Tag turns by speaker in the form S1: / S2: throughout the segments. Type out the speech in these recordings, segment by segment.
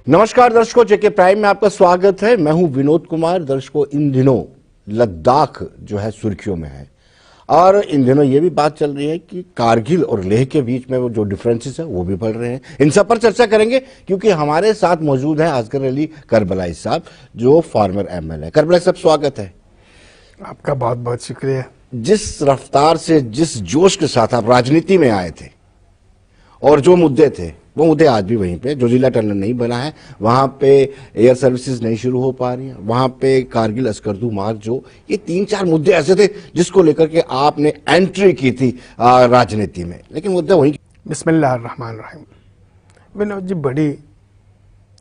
S1: नमस्कार दर्शकों, जेके प्राइम में आपका स्वागत है। मैं हूं विनोद कुमार। दर्शकों, इन दिनों लद्दाख जो है सुर्खियों में है और इन दिनों ये भी बात चल रही है कि कारगिल और लेह के बीच में वो जो डिफरेंसेस है वो भी बढ़ रहे हैं। इन सब पर चर्चा करेंगे क्योंकि हमारे साथ मौजूद हैं असगर अली करबलाई साहब, जो फॉर्मर एमएलए। करबलाई साहब, स्वागत है
S2: आपका। बहुत बहुत शुक्रिया।
S1: जिस रफ्तार से, जिस जोश के साथ आप राजनीति में आए थे और जो मुद्दे थे वो मुद्दे आज भी वहीं पे, जोजिला टनल नहीं बना है, वहां पे एयर सर्विसेज नहीं शुरू हो पा रही हैं, वहां पे कारगिल अस्करदू मार्ग, जो ये 3-4 मुद्दे ऐसे थे जिसको लेकर के आपने एंट्री की थी राजनीति में, लेकिन मुद्दे वहीं।
S2: बिस्मिल्लाहिर्रहमानिर्रहीम। विनोद जी, बड़ी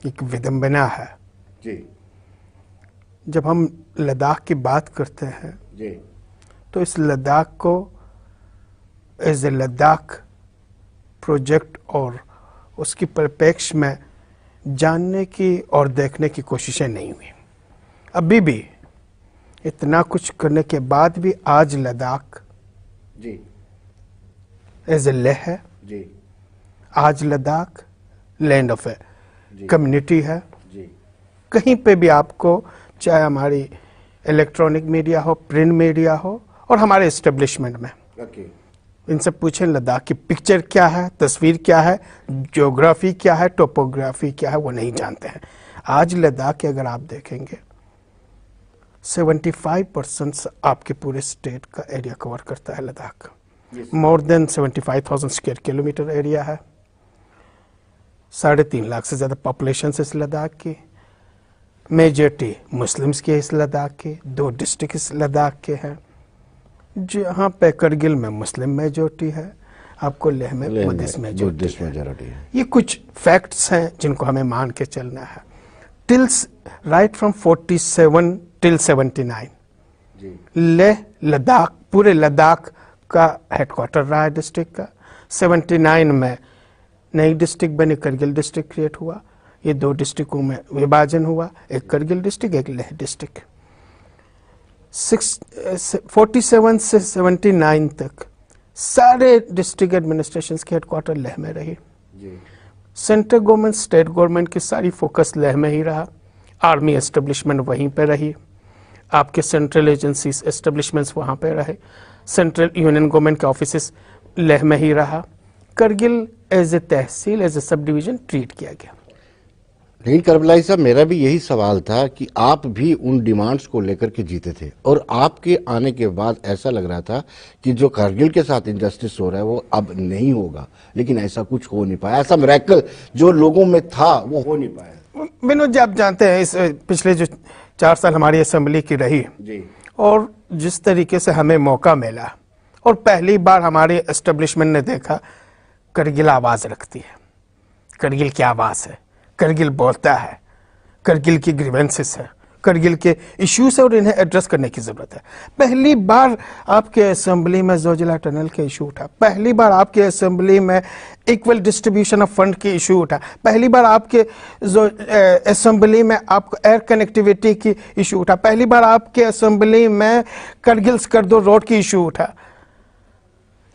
S2: एक विडंबना है
S1: जी।
S2: जब हम लद्दाख की बात करते हैं
S1: जी।
S2: तो इस लद्दाख को एज ए लद्दाख प्रोजेक्ट और उसकी परिप्रेक्ष्य में जानने की और देखने की कोशिशें नहीं हुई। अभी भी इतना कुछ करने के बाद भी आज लद्दाख
S1: जी
S2: एज ए लेह है।
S1: जी।
S2: आज Ladakh land of a community है।
S1: जी।
S2: कहीं पे भी आपको, चाहे हमारी इलेक्ट्रॉनिक मीडिया हो, प्रिंट मीडिया हो और हमारे एस्टेब्लिशमेंट में, इनसे पूछें लद्दाख की पिक्चर क्या है, तस्वीर क्या है, ज्योग्राफी क्या है, टोपोग्राफी क्या है, वो नहीं जानते हैं। आज लद्दाख के अगर आप देखेंगे 75% आपके पूरे स्टेट का एरिया कवर करता है Ladakh. More than 75,000 square kilometre area है। 3.5 लाख से ज़्यादा पॉपुलेशन है इस लद्दाख की। मेजॉरिटी मुस्लिम्स के इस लद्दाख के। 2 डिस्ट्रिक्ट इस लद्दाख के हैं। जहाँ पे करगिल में मुस्लिम मेजॉरिटी है, आपको लेह में बुद्धिस्ट मेजॉरिटी है। ये कुछ फैक्ट्स हैं जिनको हमें मान के चलना है। Tills right from 47 till 79 Leh Ladakh, पूरे लद्दाख का हेडक्वार्टर रहा है डिस्ट्रिक्ट का। 79 में नई डिस्ट्रिक्ट बनी, करगिल डिस्ट्रिक्ट क्रिएट हुआ। ये 2 डिस्ट्रिक्टों में विभाजन हुआ, एक करगिल डिस्ट्रिक्ट, एक लेह डिस्ट्रिक्ट। 47 से 79 तक सारे डिस्ट्रिक्ट एडमिनिस्ट्रेशन के हेडक्वार्टर लेह में रही। सेंट्रल गवर्नमेंट, स्टेट गवर्नमेंट की सारी फोकस लेह में ही रहा। आर्मी एस्टेब्लिशमेंट वहीं पे रही, आपके सेंट्रल एजेंसीज एस्टेब्लिशमेंट्स वहाँ पे रहे, सेंट्रल यूनियन गवर्नमेंट के ऑफिसेस लेह में ही रहा। Kargil as a tehsil, as a subdivision treat किया गया।
S1: लेकिन करबलाई साहब, मेरा भी यही सवाल था कि आप भी उन डिमांड्स को लेकर के जीते थे और आपके आने के बाद ऐसा लग रहा था कि जो कारगिल के साथ इंजस्टिस हो रहा है वो अब नहीं होगा, लेकिन ऐसा कुछ हो नहीं पाया। ऐसा मिरेकल जो लोगों में था वो हो नहीं पाया।
S2: विनोद जी, आप जानते हैं इस पिछले जो 4 साल हमारी असेंबली की रही
S1: जी,
S2: और जिस तरीके से हमें मौका मिला और पहली बार हमारे एस्टेब्लिशमेंट ने देखा करगिल आवाज रखती है, करगिल की आवाज है, करगिल बोलता है, करगिल की ग्रीवेंसेस है, करगिल के इश्यूज है और इन्हें एड्रेस करने की जरूरत है। पहली बार आपके असेंबली में जोजिला टनल के इशू उठा, पहली बार आपके असेंबली में इक्वल डिस्ट्रीब्यूशन ऑफ फंड के इशू उठा, पहली बार आपके असेंबली में आपको एयर कनेक्टिविटी की इशू उठा, पहली बार आपके असेंबली में करगिल स्कर्दो रोड की इशू उठा।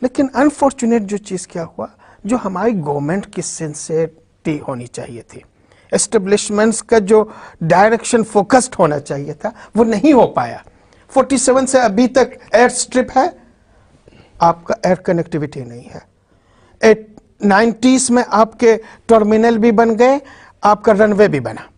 S2: लेकिन अनफॉर्चुनेट जो चीज क्या हुआ, जो हमारी गवर्नमेंट की सिंसियरिटी होनी चाहिए थी, एस्टेब्लिशमेंट्स का जो डायरेक्शन फोकस्ड होना चाहिए था, वो नहीं हो पाया। 47 से अभी तक एयर स्ट्रिप है, आपका एयर कनेक्टिविटी नहीं है। 90s में आपके टर्मिनल भी बन गए, आपका रनवे भी बना,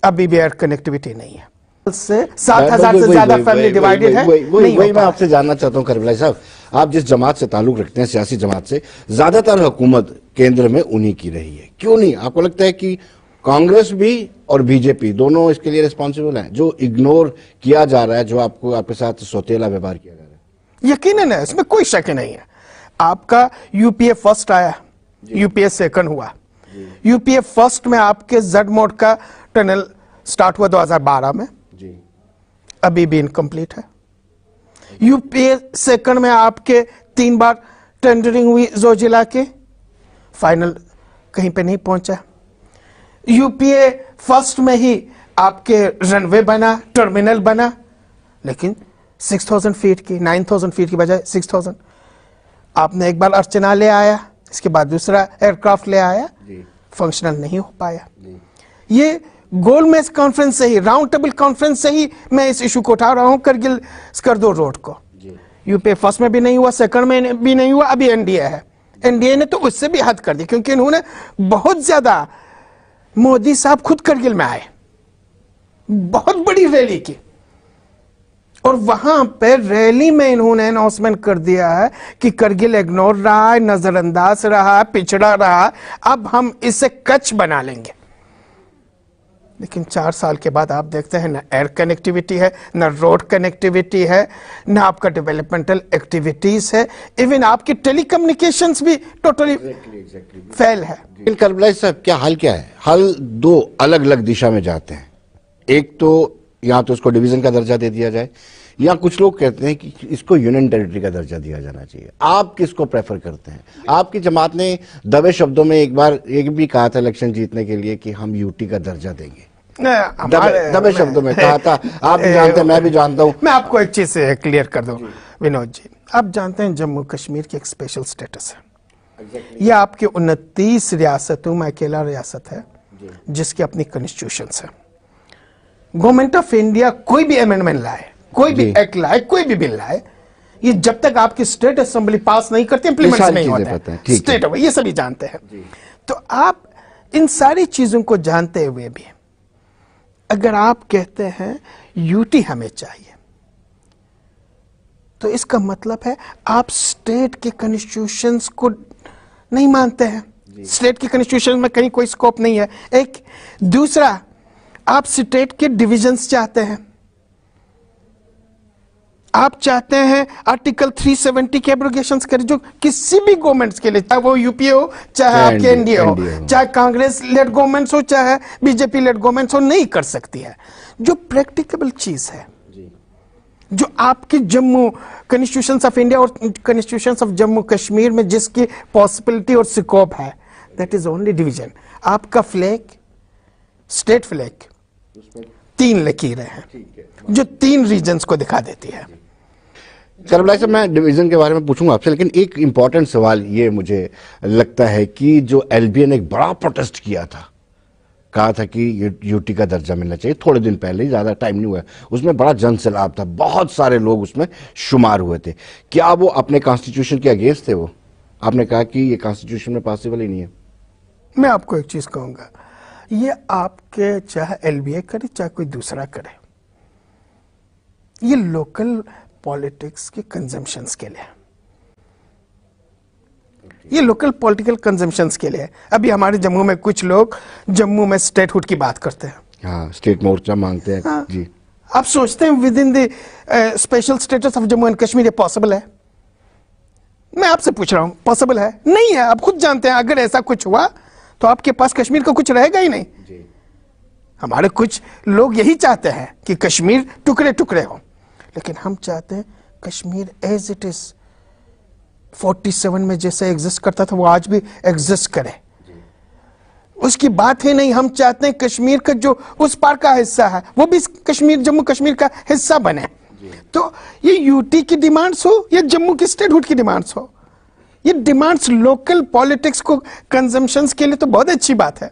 S2: अभी भी एयर कनेक्टिविटी नहीं है। से 7,000 से ज्यादा फैमिली डिवाइडेड है।
S1: वही मैं आपसे जानना चाहता हूं करबलाई साहब, आप जिस जमात से ताल्लुक रखते हैं, सियासी जमात से, ज्यादातर हुकूमत केंद्र में उन्हीं की रही है, क्यों नहीं आपको लगता है कि कांग्रेस भी और बीजेपी दोनों इसके लिए रिस्पॉन्सिबल हैं, जो इग्नोर किया जा रहा है, जो आपको आपके साथ सौतेला व्यवहार किया जा रहा है?
S2: यकीनन है, इसमें कोई शक नहीं है। आपका यूपीए फर्स्ट आया, यूपीए सेकंड हुआ। यूपीए फर्स्ट में आपके जेड मोड का टनल स्टार्ट हुआ 2012 में, अभी भी इनकम्प्लीट है। यूपीए सेकंड में आपके 3 बार टेंडरिंग हुई जोजिला के, फाइनल कहीं पे नहीं पहुंचा। यूपीए फर्स्ट में ही आपके रनवे बना, टर्मिनल बना, लेकिन 6,000 फीट की, 9,000 फीट की बजाय 6,000। आपने एक बार अर्चना ले आया, इसके बाद दूसरा एयरक्राफ्ट ले आया, फंक्शनल नहीं हो पाया। ये गोलमेज कॉन्फ्रेंस से ही, राउंड टेबल कॉन्फ्रेंस से ही मैं इस इशू को उठा रहा हूं, करगिल स्कर्दो रोड को। यूपीए फर्स्ट में भी नहीं हुआ, सेकंड में भी नहीं हुआ, अभी एनडीए है। एनडीए ने तो उससे भी हद कर दी, क्योंकि इन्होंने बहुत ज्यादा, मोदी साहब खुद करगिल में आए, बहुत बड़ी रैली की, और वहां पे रैली में इन्होंने अनाउंसमेंट कर दिया है कि करगिल इग्नोर रहा है, नजरअंदाज रहा है, पिछड़ा रहा है, अब हम इसे कच्छ बना लेंगे। लेकिन 4 साल के बाद आप देखते हैं ना एयर कनेक्टिविटी है, ना रोड कनेक्टिविटी है, ना आपका डेवलपमेंटल एक्टिविटीज है, इवन आपकी टेलीकम्युनिकेशंस भी टोटली फेल है।
S1: करबलाई साहब, क्या हाल क्या है? हाल दो अलग अलग दिशा में जाते हैं। एक तो या तो इसको डिवीजन का दर्जा दे दिया जाए, या कुछ लोग कहते हैं कि इसको यूनियन टेरिटरी का दर्जा दिया जाना चाहिए। आप किसको प्रेफर करते हैं? आपकी जमात ने दबे शब्दों में एक बार एक भी कहा था इलेक्शन जीतने के लिए कि हम यूटी का दर्जा देंगे, दबे शब्दों में कहा था। आप भी जानते हैं, मैं भी जानता हूं।
S2: मैं आपको एक चीज क्लियर कर दूं विनोद जी, आप जानते हैं जम्मू कश्मीर की एक स्पेशल स्टेटस है। ये आपके 29 रियासतों में अकेला रियासत है जिसकी अपनी कॉन्स्टिट्यूशन है। गवर्नमेंट ऑफ इंडिया कोई भी अमेंडमेंट लाए, कोई भी एक्ट लाए, कोई भी बिल लाए, ये जब तक आपकी स्टेट असेंबली पास नहीं करती, इंप्लीमेंट नहीं होता है। स्टेट ये सभी जानते हैं। तो आप इन सारी चीजों को जानते हुए भी अगर आप कहते हैं यूटी हमें चाहिए, तो इसका मतलब है आप स्टेट के कॉन्स्टिट्यूशंस को नहीं मानते हैं। स्टेट की कॉन्स्टिट्यूशन में कहीं कोई स्कोप नहीं है। एक दूसरा, आप स्टेट के डिविजन्स चाहते हैं, आप चाहते हैं आर्टिकल 370 के एब्रोगेशंस करें, जो किसी भी गवर्नमेंट्स के लिए, चाहे वो यूपीए हो, चाहे आपके एनडीए हो, चाहे कांग्रेस लेड गवर्नमेंट्स हो, चाहे बीजेपी लेड गवर्नमेंट्स हो, नहीं कर सकती है। जो प्रैक्टिकेबल चीज है, जो आपके जम्मू कॉन्स्टिट्यूशन ऑफ इंडिया और कॉन्स्टिट्यूशन ऑफ जम्मू कश्मीर में जिसकी पॉसिबिलिटी और स्कोप है, दैट इज ओनली डिवीजन। आपका फ्लैग, स्टेट फ्लैग 3 लकीरें हैं जो 3 रीजन्स को दिखा देती है।
S1: करबलाई साहब, मैं डिवीजन के बारे में पूछूंगा आपसे, लेकिन एक इंपॉर्टेंट सवाल ये मुझे लगता है कि जो एलबीए ने एक बड़ा प्रोटेस्ट किया था, कहा था कि यूटी का दर्जा मिलना चाहिए, थोड़े दिन पहले ही, ज्यादा टाइम नहीं हुआ, उसमें बड़ा जन सैलाब था, बहुत सारे लोग उसमें शुमार हुए थे। क्या वो अपने कॉन्स्टिट्यूशन के अगेंस्ट थे? वो आपने कहा कि ये कॉन्स्टिट्यूशन में पॉसिबल ही नहीं है।
S2: मैं आपको एक चीज कहूंगा, ये आपके चाहे एलबीए करे चाहे कोई दूसरा करे, ये लोकल पॉलिटिक्स के कंजम्पशंस के लिए, ये लोकल पॉलिटिकल कंजम्पशंस के लिए। अभी हमारे जम्मू में कुछ लोग जम्मू में स्टेटहुड की बात करते हैं,
S1: हाँ, स्टेट मोर्चा मांगते हैं।
S2: हाँ,
S1: जी,
S2: आप सोचते हैं with in the special status of Jammu and Kashmir ये पॉसिबल है? मैं आपसे पूछ रहा हूं, पॉसिबल है? नहीं है। आप खुद जानते हैं अगर ऐसा कुछ हुआ तो आपके पास कश्मीर का कुछ रहेगा ही नहीं। हमारे कुछ लोग यही चाहते हैं कि कश्मीर टुकड़े टुकड़े हो, लेकिन हम चाहते हैं कश्मीर एज इट इज 47 में जैसे एग्जिस्ट करता था वो आज भी एग्जिस्ट करे, उसकी बात ही नहीं। हम चाहते हैं कश्मीर का जो उस पार का हिस्सा है वो भी कश्मीर, जम्मू कश्मीर का हिस्सा बने। तो ये यूटी की डिमांड्स हो या जम्मू की स्टेटहुड की डिमांड्स हो, ये डिमांड्स लोकल पॉलिटिक्स को कंजम्पशंस के लिए तो बहुत अच्छी बात है,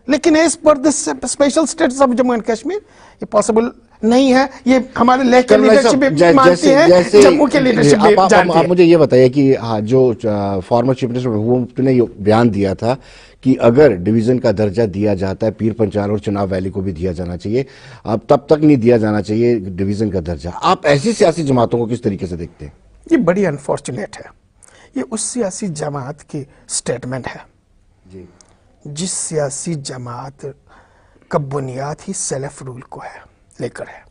S2: लेकिन as per the special status of Jammu and Kashmir ये पॉसिबल नहीं है। ये हमारे लेकर लीडरशिप भी मानती है, जम्मू के लीडरशिप भी जानती है।
S1: आप मुझे ये बताइए कि हाँ, जो फॉर्मर चीफ मिनिस्टर महबूब ने बयान दिया था कि अगर डिवीजन का दर्जा दिया जाता है, पीर पंचाल और चुनाव वैली को भी दिया जाना चाहिए, अब तब तक नहीं दिया जाना चाहिए डिवीजन का दर्जा। आप ऐसी सियासी जमातों को किस तरीके से देखते हैं?
S2: ये बड़ी अनफॉर्चुनेट है। ये उस सियासी जमात की स्टेटमेंट है जी, जिस सियासी जमात का बुनियाद ही सेल्फ रूल को है लेकर है,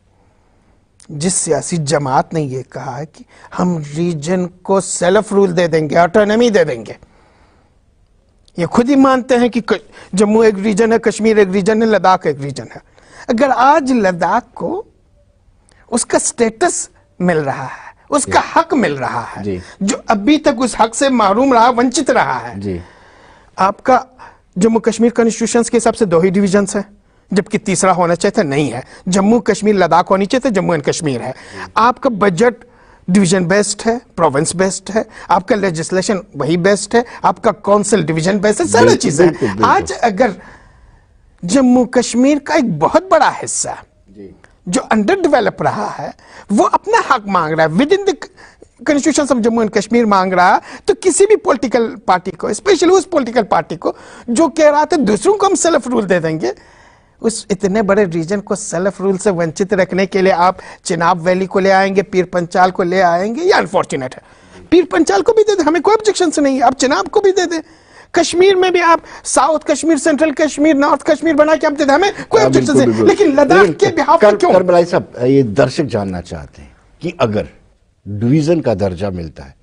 S2: जिस सियासी जमात ने ये कहा है कि हम रीजन को सेल्फ रूल दे देंगे, ऑटोनॉमी दे देंगे। ये खुद ही मानते हैं कि जम्मू एक रीजन है, कश्मीर एक रीजन है, लद्दाख एक रीजन है। अगर आज लद्दाख को उसका स्टेटस मिल रहा है, उसका हक मिल रहा है, जो अभी तक उस हक से महरूम रहा, वंचित रहा है जी। आपका जम्मू कश्मीर कॉन्स्टिट्यूशन के हिसाब से 2 ही डिविजन्स है, जबकि तीसरा होना चाहिए था, नहीं है। जम्मू कश्मीर लद्दाख होनी चाहिए था, जम्मू एंड कश्मीर है। आपका बजट डिवीजन बेस्ड है, प्रोविंस बेस्ड है, आपका लेजिस्लेशन वही बेस्ड है, आपका काउंसिल डिवीजन बेस्ड है, सारी चीजें। आज अगर जम्मू कश्मीर का एक बहुत बड़ा हिस्सा जो अंडर डेवलप रहा है, वो अपना हक मांग रहा है with in the constitution of Jammu and Kashmir मांग रहा है। तो किसी भी पॉलिटिकल पार्टी को, स्पेशली उस पॉलिटिकल पार्टी को जो कह रहा था दूसरों को हम सेल्फ रूल दे देंगे, उस इतने बड़े रीजन को सेल्फ रूल से वंचित रखने के लिए आप चिनाब वैली को ले आएंगे, पीर पंचाल को ले आएंगे, ये अनफॉर्चुनेट है। पीर पंचाल को भी दे दें, हमें कोई ऑब्जेक्शन नहीं है, आप चिनाब को भी दे दें। कश्मीर में भी आप south Kashmir, central Kashmir, north Kashmir बना के आप दे दें, हमें कोई ऑब्जेक्शन नहीं। लेकिन लद्दाख के बिहाफ पे क्यों?
S1: करबलाई साहब, ये दर्शक जानना चाहते हैं कि अगर डिवीजन का दर्जा मिलता है,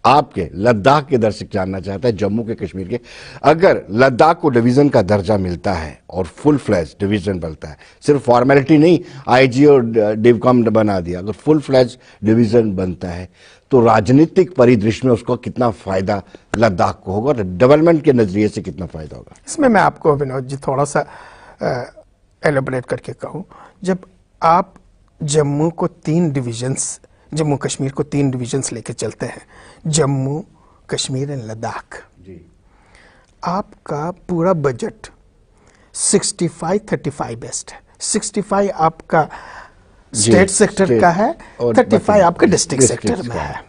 S1: आपके लद्दाख के दर्शक जानना चाहता है, जम्मू के कश्मीर के, अगर लद्दाख को डिवीजन का दर्जा मिलता है और फुल फ्लैश डिवीजन बनता है, सिर्फ फॉर्मेलिटी नहीं आईजी और डिवकॉम बना दिया, अगर फुल फ्लैश डिवीजन बनता है तो राजनीतिक परिदृश्य में उसको कितना फायदा लद्दाख को होगा और डेवलपमेंट के नजरिए से कितना फायदा होगा?
S2: इसमें मैं आपको विनोद जी थोड़ा सा एलेबोरेट करके कहूं। जब आप जम्मू को 3 डिविजन्स, जम्मू कश्मीर को 3 डिविजन्स लेके चलते हैं, जम्मू कश्मीर एंड लद्दाख, आपका पूरा बजट 65-35 बेस्ट है। 65 आपका स्टेट सेक्टर का है, 35 आपका डिस्ट्रिक्ट सेक्टर में है।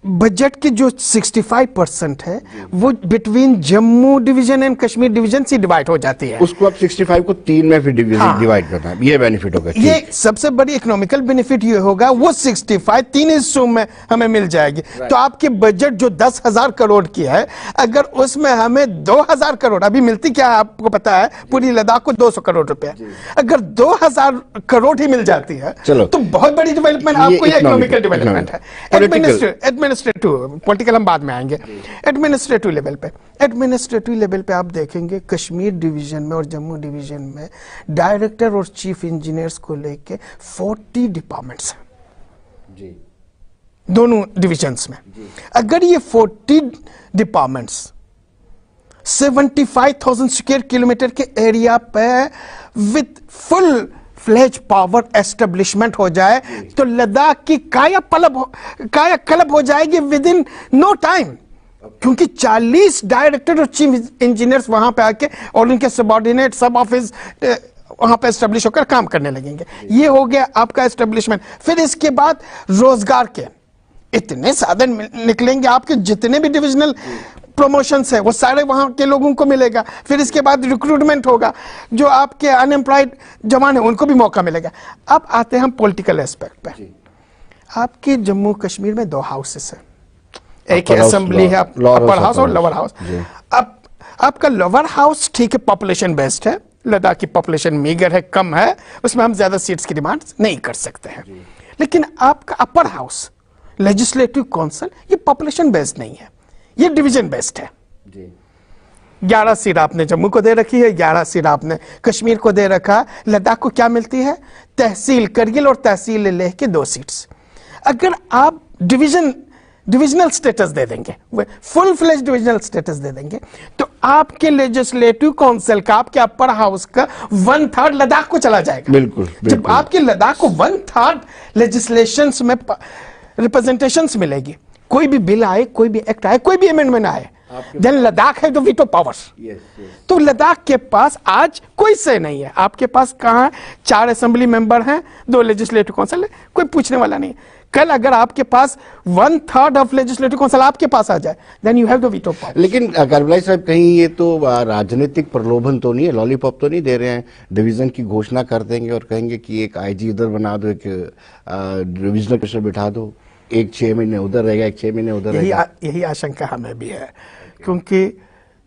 S2: बजट की जो 65% है वो between Jammu division and Kashmir division से डिवाइड हो जाती है।
S1: उसको आप 65 को 3 में फिर डिवाइड करना है, ये बेनिफिट होगा।
S2: ये सबसे बड़ी इकोनॉमिकल बेनिफिट ये होगा, वो 65 3 हिस्सों में हमें मिल जाएगी। तो आपके बजट जो 10,000 करोड़ की है, अगर उसमें हमें 2,000 करोड़, अभी मिलती क्या है आपको पता है, पूरी लद्दाख को 200 करोड़ रुपया, अगर 2,000 करोड़ ही मिल जाती है तो बहुत बड़ी डेवलपमेंट आपको, ये इकोनॉमिकल डेवलपमेंट है। एडमिनिस्ट्रेटिव, पॉलिटिकल हम बाद में आएंगे। एडमिनिस्ट्रेटिव लेवल पे आप देखेंगे कश्मीर डिवीजन में और जम्मू डिवीजन में डायरेक्टर और चीफ इंजीनियर्स को लेके 40 डिपार्टमेंट्स हैं दोनों डिविजन्स में। अगर ये 40 डिपार्टमेंट्स 75,000 स्क्वायर किलोमीटर के एरिया पे with full fledge power establishment हो जाए तो लद्दाख की कायाकल्प हो जाएगी विद इन नो टाइम, क्योंकि 40 डायरेक्टर और चीफ इंजीनियर्स वहां पे आके और उनके सबऑर्डिनेट सब ऑफिस वहां पे एस्टेब्लिश होकर काम करने लगेंगे। ये हो गया आपका एस्टेब्लिशमेंट। फिर इसके बाद रोजगार के इतने साधन निकलेंगे, आपके जितने भी डिविजनल प्रमोशंस है वो सारे वहां के लोगों को मिलेगा। फिर इसके बाद रिक्रूटमेंट होगा, जो आपके अनएम्प्लॉयड जवान है उनको भी मौका मिलेगा। अब आते हैं हम पॉलिटिकल एस्पेक्ट पे। आपके जम्मू कश्मीर में 2 हाउसेस है, एक असेंबली है, अपर हाउस और लोअर हाउस। अब आपका लोअर हाउस ठीक है, पॉपुलेशन बेस्ड है, लद्दाख की पॉपुलेशन मीगर है, कम है, उसमें हम ज्यादा सीट्स की डिमांड नहीं कर सकते हैं। लेकिन आपका अपर हाउस लेजिस्लेटिव काउंसिल, ये पॉपुलेशन बेस्ड नहीं है, ये डिवीजन बेस्ड है। 11 सीट आपने जम्मू को दे रखी है, 11 सीट आपने कश्मीर को दे रखा। लद्दाख को क्या मिलती है? तहसील करगिल और तहसील लेह के 2 सीट्स। अगर आप डिविजनल स्टेटस दे देंगे, फुल फ्लेज डिविजनल स्टेटस दे देंगे, तो आपके लेजिस्लेटिव काउंसिल का, आपके अपर हाउस का 1/3 लद्दाख को चला जाएगा।
S1: बिल्कुल।
S2: जब आपके लद्दाख को 1/3 लेजिस्लेशंस में रिप्रेजेंटेशंस मिलेगी, कोई भी बिल आए, कोई भी एक्ट आए, कोई भी अमेंडमेंट आए, देन लद्दाख है तो वीटो पावर्स। तो लद्दाख के पास आज कोई से नहीं है। आपके पास कहां 4 असेंबली मेंबर हैं, 2 लेजिस्लेटिव काउंसिल है, कोई पूछने वाला नहीं। कल अगर आपके पास 1/3 ऑफ लेजिस्लेटिव काउंसिल आपके पास आ जाए, then you have the veto power.
S1: लेकिन करबलाई साहब, कहीं ये तो राजनीतिक प्रलोभन तो नहीं है, लॉलीपॉप तो नहीं दे रहे हैं? डिवीजन की घोषणा कर देंगे और कहेंगे कि एक आईजी इधर बना दो, एक डिविजनल कमिश्नर बिठा दो, एक 6 महीने उधर रहेगा, एक 6 महीने उधर रहेगा।
S2: यही आशंका हमें भी है, क्योंकि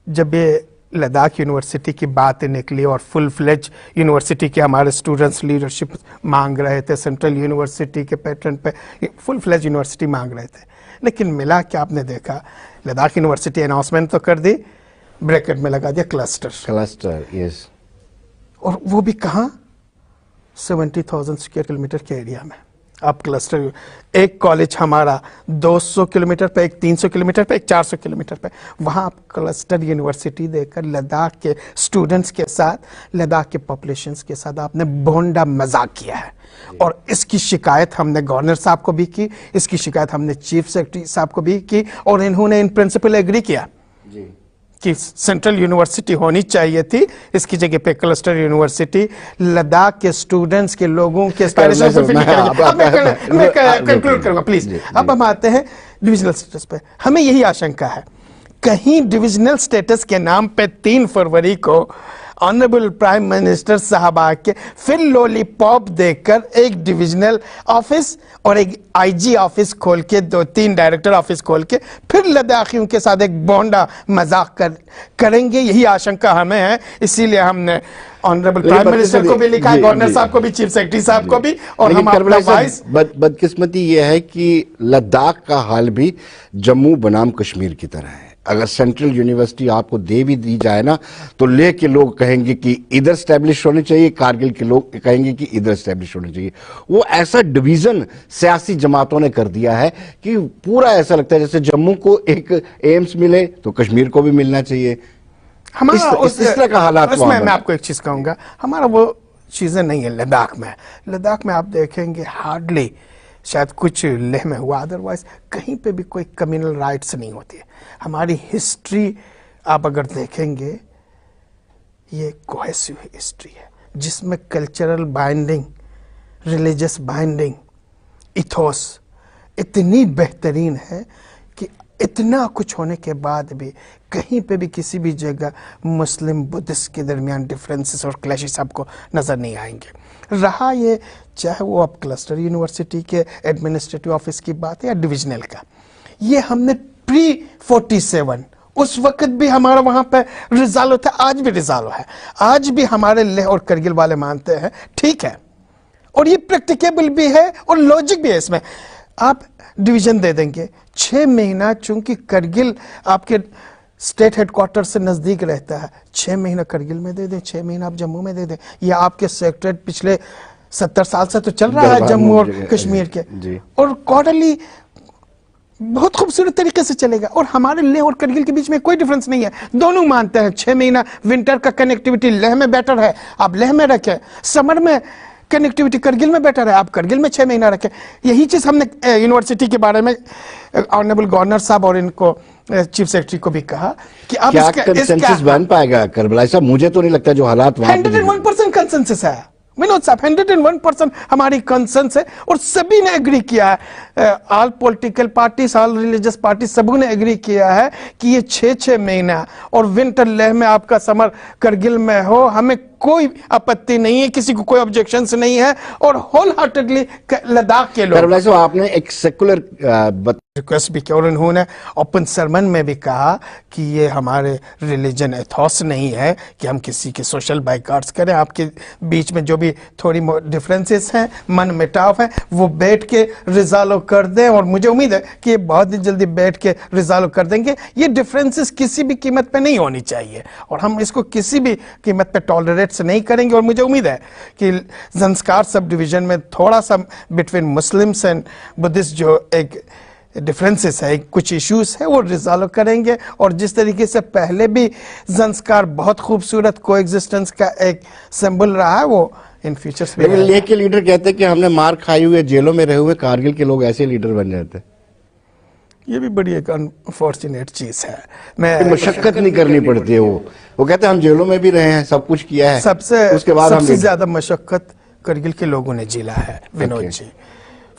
S2: जब ये लद्दाख यूनिवर्सिटी की बात निकली और फुल फ्लेज यूनिवर्सिटी के हमारे स्टूडेंट्स लीडरशिप मांग रहे थे, सेंट्रल यूनिवर्सिटी के पैटर्न पे फुल फ्लेज यूनिवर्सिटी मांग रहे थे, लेकिन मिला क्या? आपने देखा लद्दाख यूनिवर्सिटी अनाउंसमेंट तो कर दी, ब्रैकेट में लगा दिया क्लस्टर।
S1: यस।
S2: और वो भी कहाँ? 70,000 स्क्वायर किलोमीटर के एरिया में आप क्लस्टर। एक कॉलेज हमारा 200 किलोमीटर पे, एक 300 किलोमीटर पे, एक 400 किलोमीटर पे, वहां आप क्लस्टर यूनिवर्सिटी देकर लद्दाख के स्टूडेंट्स के साथ, लद्दाख के पॉपुलेशन के साथ आपने बोंडा मजाक किया है। और इसकी शिकायत हमने गवर्नर साहब को भी की, इसकी शिकायत हमने चीफ सेक्रेटरी साहब को भी की, और इन्होंने इन प्रिंसिपल एग्री किया कि सेंट्रल यूनिवर्सिटी होनी चाहिए थी, इसकी जगह पे क्लस्टर यूनिवर्सिटी लद्दाख के स्टूडेंट्स के लोगों के एस्पायरेशन फुलफिल करेंगे। अब मैं कंक्लूड करूंगा प्लीज। अब हम आते हैं डिविजनल स्टेटस पे। हमें यही आशंका है कहीं डिविजनल स्टेटस के नाम पे 3 फरवरी को ऑनरेबल प्राइम मिनिस्टर साहब आके फिर लॉलीपॉप देकर एक डिविजनल ऑफिस और एक आईजी ऑफिस खोल के 2-3 डायरेक्टर ऑफिस खोल के फिर लद्दाखियों के साथ एक बोंडा मजाक करेंगे, यही आशंका हमें है। इसीलिए हमने ऑनरेबल प्राइम मिनिस्टर को भी लिखा है, गवर्नर साहब को भी, चीफ सेक्रेटरी साहब को भी, और हम अपना वाइस।
S1: बदकिस्मती यह है कि लद्दाख का हाल भी जम्मू बनाम कश्मीर की तरह है। अगर सेंट्रल यूनिवर्सिटी आपको दे भी दी जाए ना, तो लेह के लोग कहेंगे कि इधर स्टैब्लिश होनी चाहिए, कारगिल के लोग कहेंगे कि इधर स्टैब्लिश होनी चाहिए। वो ऐसा डिवीजन सियासी जमातों ने कर दिया है कि पूरा ऐसा लगता है जैसे जम्मू को एक एम्स मिले तो कश्मीर को भी मिलना चाहिए।
S2: हमारा
S1: इस तरह का हालात।
S2: उसमें मैं आपको एक चीज कहूंगा, हमारा वो चीजें नहीं है लद्दाख में। लद्दाख में आप देखेंगे हार्डली, शायद कुछ लेह में हुआ, अदरवाइज कहीं पे भी कोई कम्युनल राइट्स नहीं होती है। हमारी हिस्ट्री आप अगर देखेंगे, ये कोहेसिव हिस्ट्री है जिसमें cultural binding, religious binding, ethos इतनी बेहतरीन है कि इतना कुछ होने के बाद भी कहीं पे भी किसी भी जगह मुस्लिम बुद्धिस्ट के दरमियान डिफरेंसेस और क्लैशेस आपको नजर नहीं आएंगे। रहा ये चाहे वो अब क्लस्टर यूनिवर्सिटी के एडमिनिस्ट्रेटिव ऑफिस की बात है या डिविजनल का, ये हमने प्री 47 उस वक्त भी हमारा वहां पे रिजॉल्व था, आज भी रिजॉल्व है। आज भी हमारे लेह और करगिल वाले मानते हैं ठीक है, और ये प्रैक्टिकेबल भी है और लॉजिक भी है इसमें। आप डिवीजन दे देंगे 6 महीना, चूंकि करगिल आपके स्टेट हेडक्वार्टर से नजदीक रहता है, 6 महीना करगिल में दे दें, 6 महीना आप जम्मू में दे दें। या आपके सेक्रेटरीट पिछले 70 साल से तो चल रहा है जम्मू और कश्मीर के, और क्वार्टरली बहुत खूबसूरत तरीके से चलेगा। और हमारे लेह और करगिल के बीच में कोई डिफरेंस नहीं है, दोनों मानते हैं 6 महीना विंटर का कनेक्टिविटी लेह में बेटर है, आप लेह में रखें। समर में कनेक्टिविटी करगिल में बेटर है, आप करगिल में 6 महीना रखें। यही चीज हमने यूनिवर्सिटी के बारे में ऑनरेबल गवर्नर साहब और इनको चीफ सेक्रेटरी को भी कहा कि आप
S1: क्या कंसेंसस बन पाएगा करबलाई साहब? मुझे तो नहीं लगता जो हालात
S2: 101% कंसेंसस है विनोद साहब, 101% हमारी कंसेंसस है, और सभी ने एग्री किया है, all political parties, all religious party, सबों ने एग्री किया है कि ये 6-6 महीना और विंटर लेह में आपका समर करगिल में हो, हमें कोई आपत्ति नहीं है, किसी को कोई ऑब्जेक्शन नहीं है। और होल हार्टेडली लद्दाख के लोग,
S1: आपने एक सेकुलर
S2: रिक्वेस्ट भी किया और उन्होंने ओपन सरमन में भी कहा कि ये हमारे रिलीजन एथॉस नहीं है कि हम किसी के सोशल बाइकाट्स करें। आपके बीच में जो भी थोड़ी डिफरेंसेस हैं, मन मिटाव है, वो बैठ के रिजॉल्व कर दें, और मुझे उम्मीद है कि ये बहुत ही जल्दी बैठ के रिजॉल्व कर देंगे। ये डिफरेंसेस किसी भी कीमत पे नहीं होनी चाहिए, और हम इसको किसी भी कीमत पे टॉलरेट नहीं करेंगे। और मुझे उम्मीद है कि ज़ंस्कार सब डिवीजन में थोड़ा सा बिटवीन मुस्लिम्स एंड बुद्धिस्ट जो एक डिफरेंसेस है, कुछ इश्यूज है, वो रिजॉल्व करेंगे। और जिस तरीके से पहले भी ज़ंस्कार बहुत खूबसूरत कोएग्जिस्टेंस का एक सिंबल रहा है, वो इन फ्यूचर्स में।
S1: लेह के लीडर कहते हैं कि हमने मार खाई हुए, जेलों में रहे हुए कारगिल के लोग ऐसे लीडर बन जाते हैं।
S2: ये भी बड़ी एक अनफॉर्चुनेट चीज है। मैं
S1: मशक्कत नहीं करनी पड़ती है। वो कहते हैं हम जेलों में भी रहे हैं, सब कुछ किया है,
S2: उसके बाद सबसे ज्यादा मशक्कत करगिल के लोगों ने झेला है विनोद जी।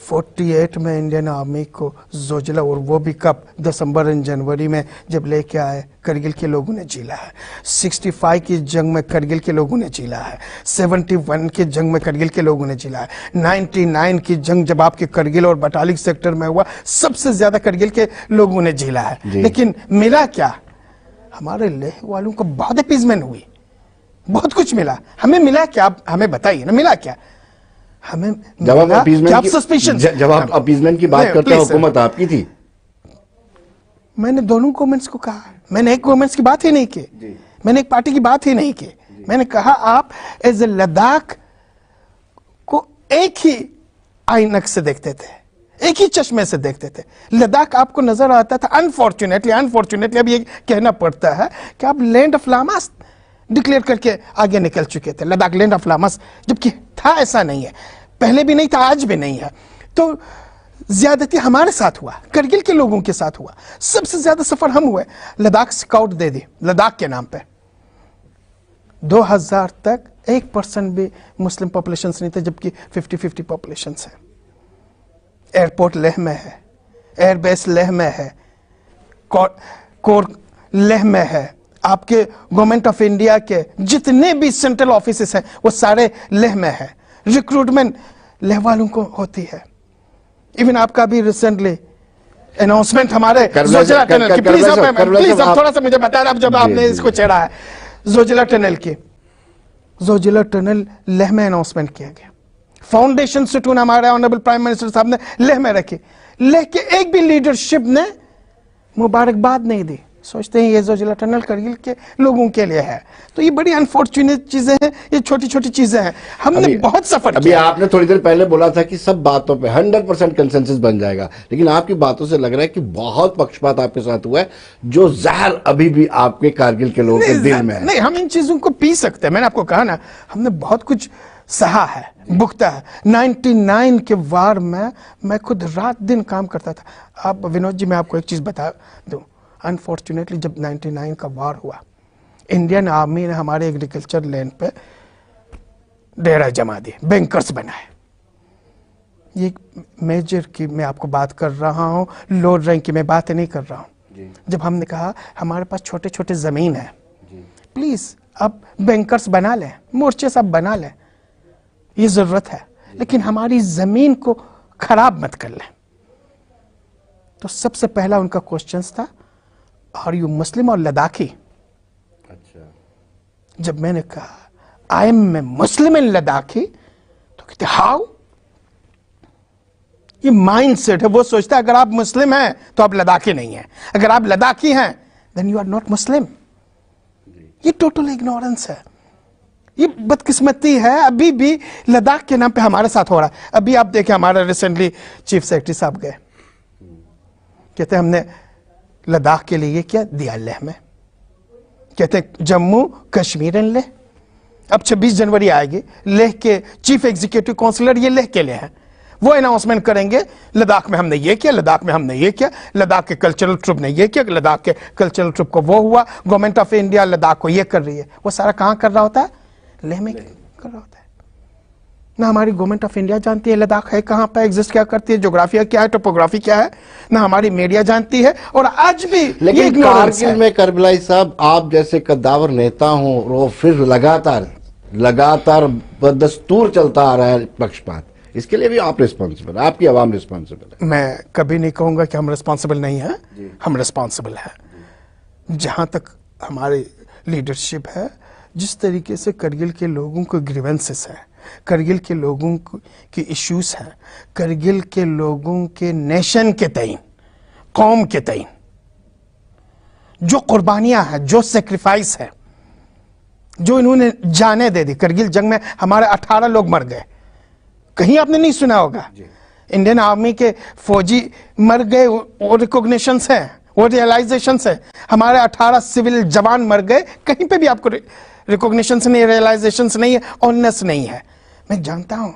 S2: 48 में इंडियन आर्मी को जोजिला, और वो भी कब, दिसंबर और जनवरी में जब लेके आए, करगिल के लोगों ने झेला है। 65 की जंग में करगिल के लोगों ने झेला है, 71 की जंग में करगिल के लोगों ने झेला है, 99 की जंग जब आपके करगिल और बटालिक सेक्टर में हुआ, सबसे ज्यादा करगिल के लोगों ने झेला है। लेकिन मिला क्या? हमारे लेह वालों को बहुत अपीजमेंट हुई, बहुत कुछ मिला। हमें मिला क्या? आप हमें बताइए ना, मिला क्या हमें?
S1: जब आप अपीजमेंट की बात करते हैं, हुकूमत आपकी थी।
S2: मैंने दोनों गवर्नमेंट्स को कहा, मैंने एक गवर्नमेंट्स की बात ही नहीं की, मैंने एक पार्टी की बात ही नहीं की। मैंने कहा आप एज ए लद्दाख को एक ही आईनक से देखते थे, एक ही चश्मे से देखते थे। लद्दाख आपको नजर आता था, अनफॉर्चुनेटली अब ये कहना पड़ता है कि आप लैंड ऑफ लामास डिक्लेयर करके आगे निकल चुके थे, लद्दाख लैंड ऑफ लामास, जबकि था ऐसा नहीं है, पहले भी नहीं था, आज भी नहीं है। तो ज्यादती हमारे साथ हुआ, करगिल के लोगों के साथ हुआ। सबसे ज्यादा सफर हम हुए, लद्दाख स्काउट दे दी लद्दाख के नाम पे। 2000 तक 1% भी मुस्लिम पॉपुलेशन नहीं थे, जबकि 50-50 पॉपुलेशन है। एयरपोर्ट लेह में है, एयरबेस लेह में है, कोर लेह में है, आपके गवर्नमेंट ऑफ इंडिया के जितने भी सेंट्रल ऑफिसेस हैं वो सारे लेह में है। रिक्रूटमेंट लेह वालों को होती है। इवन आपका भी रिसेंटली अनाउंसमेंट हमारे जोजिला टनल की, प्लीज आप थोड़ा सा मुझे बता रहे, जब आपने इसको छेड़ा है, जोजिला टनल की, जोजिला टनल लेह में अनाउंसमेंट किया गया। फाउंडेशन सुटून हमारे ऑनरेबल प्राइम मिनिस्टर साहब ने लेह में रखी। लेह के एक भी लीडरशिप ने मुबारकबाद नहीं दी। सोचते हैं ये जोजिला टनल करगिल के लोगों के लिए है। तो ये बड़ी अनफॉर्चुनेट चीजें हैं, ये छोटी छोटी चीजें हैं। हमने बहुत सफर किया।
S1: अभी आपने थोड़ी देर पहले बोला था कि सब बातों पे 100% कंसेंसस बन जाएगा, लेकिन आपकी बातों से लग रहा है कि बहुत पक्षपात आपके साथ हुआ है, जो जहर अभी भी आपके कारगिल के लोगों के दिल में है।
S2: नहीं, हम इन चीजों को पी सकते हैं। मैंने आपको कहा ना, हमने बहुत कुछ सहा है, भुगता है। 99 के वार में मैं खुद रात दिन काम करता था। आप विनोद जी, मैं आपको एक चीज बता दूं, अनफॉर्चुनेटली जब 99 का वार हुआ, इंडियन आर्मी ने हमारे एग्रीकल्चर लैंड पे डेरा जमा दिए, बैंकर्स बनाए। ये मेजर की मैं आपको बात कर रहा हूं, लोअर रैंक की मैं बात नहीं कर रहा हूं। जब हमने कहा हमारे पास छोटे छोटे जमीन है, प्लीज अब बैंकर्स बना लें, मोर्चे सब बना लें, ये जरूरत है, लेकिन हमारी जमीन को खराब मत कर लें। तो सबसे पहला उनका क्वेश्चन था, आर यू मुस्लिम और लद्दाखी?
S1: अच्छा।
S2: जब मैंने कहा आई एम मुस्लिम इन लद्दाखी, तो कहते हाउ? ये माइंडसेट है, वो सोचता है अगर आप मुस्लिम हैं तो आप लद्दाखी नहीं हैं, अगर आप लद्दाखी हैं देन यू आर नॉट मुस्लिम। ये टोटल इग्नोरेंस है, ये बदकिस्मती है। अभी भी लद्दाख के नाम पे हमारे साथ हो रहा है। अभी आप देखें, हमारा रिसेंटली चीफ सेक्रेटरी साहब गए, कहते हमने लद्दाख के लिए क्या दिया लेह में, कहते जम्मू कश्मीर एंड लेह। अब 26 जनवरी आएगी, लेह के चीफ एग्जीक्यूटिव काउंसिलर ये लेह के लिए है, वो अनाउंसमेंट करेंगे लद्दाख में हमने ये किया, लद्दाख में हमने ये किया, लद्दाख के कल्चरल ट्रिप ने ये किया, लद्दाख के कल्चरल ट्रिप को वो हुआ, गवर्नमेंट ऑफ इंडिया लद्दाख को ये कर रही है। वो सारा कहां कर रहा होता है? लेह में कर रहा होता है। ना हमारी गवर्नमेंट ऑफ इंडिया जानती है लद्दाख है कहां पे, एग्जिस्ट क्या करती है, ज्योग्राफिया क्या है, टोपोग्राफी क्या है, ना हमारी मीडिया जानती है। और आज भी
S1: लेकिन कारगिल में करबलाई साहब, आप जैसे कद्दावर नेता हो, वो फिर लगातार बदस्तूर चलता आ रहा है पक्षपात, इसके लिए भी आप रिस्पॉन्सिबल, आपकी आवाम रिस्पॉन्सिबल है।
S2: मैं कभी नहीं कहूंगा कि हम रिस्पॉन्सिबल नहीं है, हम रिस्पॉन्सिबल है। जहां तक हमारी लीडरशिप है, जिस तरीके से करगिल के लोगों को ग्रीवेंसेस है, करगिल के लोगों की इश्यूज हैं, करगिल के लोगों के नेशन के तईन, कौम के तईन जो कुर्बानियां हैं, जो सेक्रीफाइस है, जो इन्होंने जाने दे दी। करगिल जंग में हमारे 18 लोग मर गए, कहीं आपने नहीं सुना होगा। इंडियन आर्मी के फौजी मर गए, वो रिकॉग्निशंस हैं, वो रियलाइजेशंस है। हमारे 18 सिविल जवान मर गए, कहीं पे भी आपको रिकॉग्निशंस नहीं, रियलाइजेशंस नहीं है, ऑनेस्ट नहीं है। मैं जानता हूं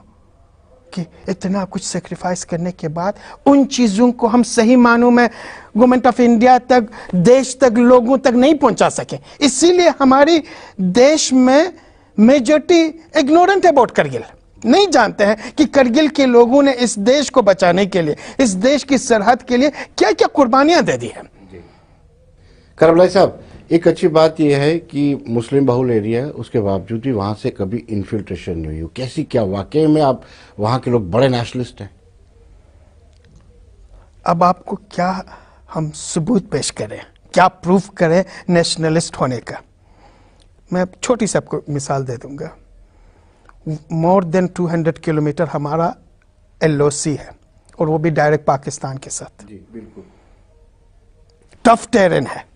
S2: कि इतना कुछ सेक्रीफाइस करने के बाद उन चीजों को हम सही मानों में गवर्नमेंट ऑफ इंडिया तक, देश तक, लोगों तक नहीं पहुंचा सके। इसीलिए हमारी देश में मेजॉरिटी इग्नोरेंट अबाउट करगिल, नहीं जानते हैं कि करगिल के लोगों ने इस देश को बचाने के लिए, इस देश की सरहद के लिए क्या क्या कुर्बानियां दे दी हैं।
S1: करबलाई साहब, एक अच्छी बात यह है कि मुस्लिम बहुल एरिया है, उसके बावजूद भी वहां से कभी इन्फिल्ट्रेशन नहीं हुई। कैसी, क्या वाकई में आप वहां के लोग बड़े नेशनलिस्ट हैं?
S2: अब आपको क्या हम सबूत पेश करें, क्या प्रूफ करें नेशनलिस्ट होने का? मैं छोटी सी आपको मिसाल दे दूंगा। मोर देन 200 किलोमीटर हमारा LOC है, और वो भी डायरेक्ट पाकिस्तान के साथ।
S1: जी बिल्कुल।
S2: टफ टेरेन है,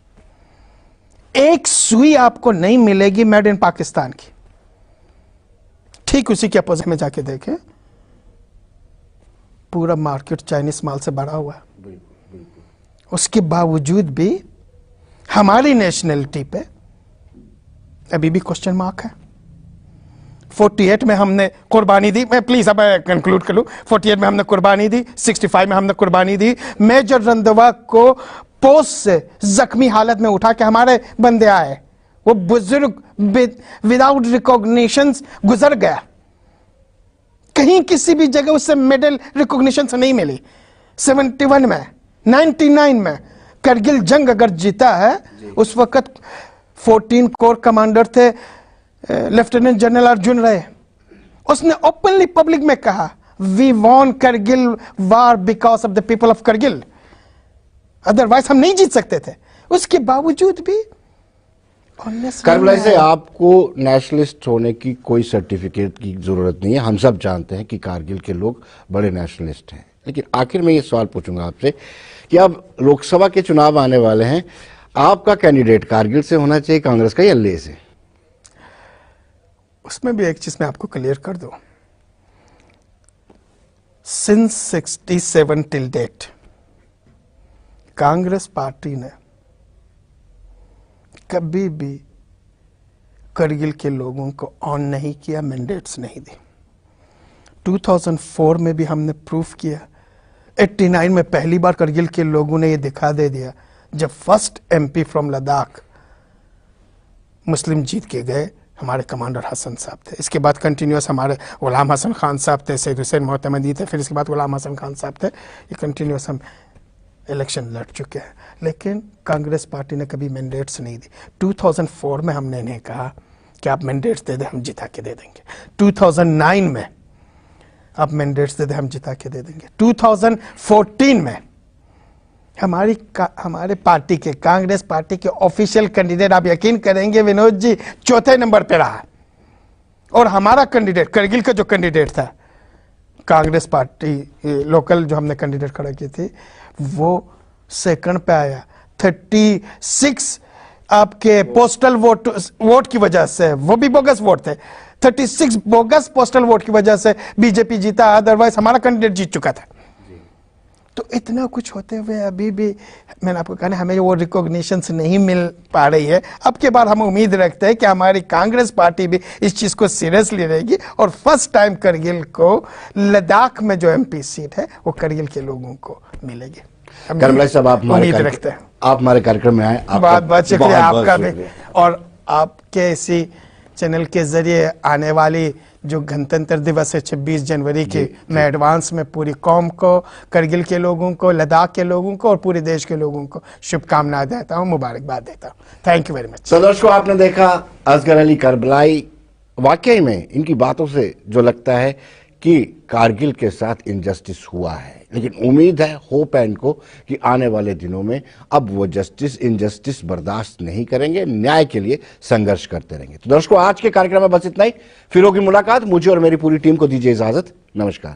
S2: एक सुई आपको नहीं मिलेगी मेड इन पाकिस्तान की। ठीक उसी के अपोजिट में जाके देखें, पूरा मार्केट चाइनीज माल से भरा हुआ है। उसके बावजूद भी हमारी नेशनलिटी पे अभी भी क्वेश्चन मार्क है। 48 में हमने कुर्बानी दी, मैं प्लीज अब कंक्लूड कर लूं, 48 में हमने कुर्बानी दी, 65 में हमने कुर्बानी दी। मेजर रंधवा को पोस्ट से जख्मी हालत में उठा के हमारे बंदे आए, वो बुजुर्ग विदाउट रिकॉग्निशन गुजर गया, कहीं किसी भी जगह उससे मेडल रिकॉग्निशन से नहीं मिली। 71 में, 99 में करगिल जंग अगर जीता है, उस वक्त 14 कोर कमांडर थे लेफ्टिनेंट जनरल अर्जुन राय, उसने ओपनली पब्लिक में कहा we won Kargil war because of the people of Kargil, otherwise हम नहीं जीत सकते थे। उसके बावजूद भी
S1: करबलाई से आपको नेशनलिस्ट होने की कोई सर्टिफिकेट की जरूरत नहीं है, हम सब जानते हैं कि कारगिल के लोग बड़े नेशनलिस्ट हैं। लेकिन आखिर में ये सवाल पूछूंगा आपसे कि अब लोकसभा के चुनाव आने वाले हैं, आपका कैंडिडेट कारगिल से होना चाहिए, कांग्रेस का या लेह से?
S2: उसमें भी एक चीज मैं आपको क्लियर कर दूं, since 67 till date Congress party ने कभी भी करगिल के लोगों को ऑन नहीं किया, मैंडेट्स नहीं दी। 2004 में भी हमने प्रूफ किया, 89 में पहली बार करगिल के लोगों ने ये दिखा दे दिया जब फर्स्ट एमपी फ्रॉम लद्दाख मुस्लिम जीत के गए, हमारे कमांडर हसन साहब थे। इसके बाद कंटिन्यूस हमारे गुलाम हसन खान साहब थे, सैयद हुसैन मोहतमदी थे, फिर इसके बाद गुलाम हसन खान साहब थे। ये कंटिन्यूस हम इलेक्शन लड़ चुके हैं, लेकिन कांग्रेस पार्टी ने कभी मैंडेट्स नहीं दी। 2004 में हमने इन्हें कहा कि आप मैंडेट्स दे दें, हम जिता के दे देंगे। 2009 में आप मैंडेट्स दे दें, हम जिता के दे देंगे। 2014 में हमारे पार्टी के, कांग्रेस पार्टी के ऑफिशियल कैंडिडेट, आप यकीन करेंगे विनोद जी, चौथे नंबर पे रहा। और हमारा कैंडिडेट, करगिल का जो कैंडिडेट था, कांग्रेस पार्टी लोकल जो हमने कैंडिडेट खड़ा की थी, वो सेकंड पे आया। 36 आपके पोस्टल वोट की वजह से, वो भी बोगस वोट थे, 36 बोगस पोस्टल वोट की वजह से बीजेपी जीता, अदरवाइज हमारा कैंडिडेट जीत चुका था। तो इतना कुछ होते हुए अभी भी मैंने आपको कहा ना, हमें वो रिकॉग्निशन नहीं मिल पा रही है। अब के बाद हम उम्मीद रखते हैं कि हमारी कांग्रेस पार्टी भी इस चीज को सीरियसली रहेगी और फर्स्ट टाइम करगिल को लद्दाख में जो एमपी सीट है वो करगिल के लोगों को मिलेगी।
S1: करबलाई साहब, आप
S2: उम्मीद रखते हैं,
S1: आप हमारे कार्यक्रम में आए,
S2: बहुत बहुत शुक्रिया आपका भी, और आपके इसी चैनल के जरिए आने वाली जो गणतंत्र दिवस है 26 जनवरी की, मैं एडवांस में पूरी कौम को, करगिल के लोगों को, लद्दाख के लोगों को और पूरे देश के लोगों को शुभकामनाएं देता हूं, मुबारकबाद देता हूं। Thank you very much.
S1: तो दर्शकों, आपने देखा असगर अली करबलाई, वाकई में इनकी बातों से जो लगता है कि कारगिल के साथ इनजस्टिस हुआ है, लेकिन उम्मीद है, होप है इनको कि आने वाले दिनों में अब वो इनजस्टिस बर्दाश्त नहीं करेंगे, न्याय के लिए संघर्ष करते रहेंगे। तो दर्शकों, आज के कार्यक्रम में बस इतना ही, फिर होगी मुलाकात। मुझे और मेरी पूरी टीम को दीजिए इजाजत। नमस्कार।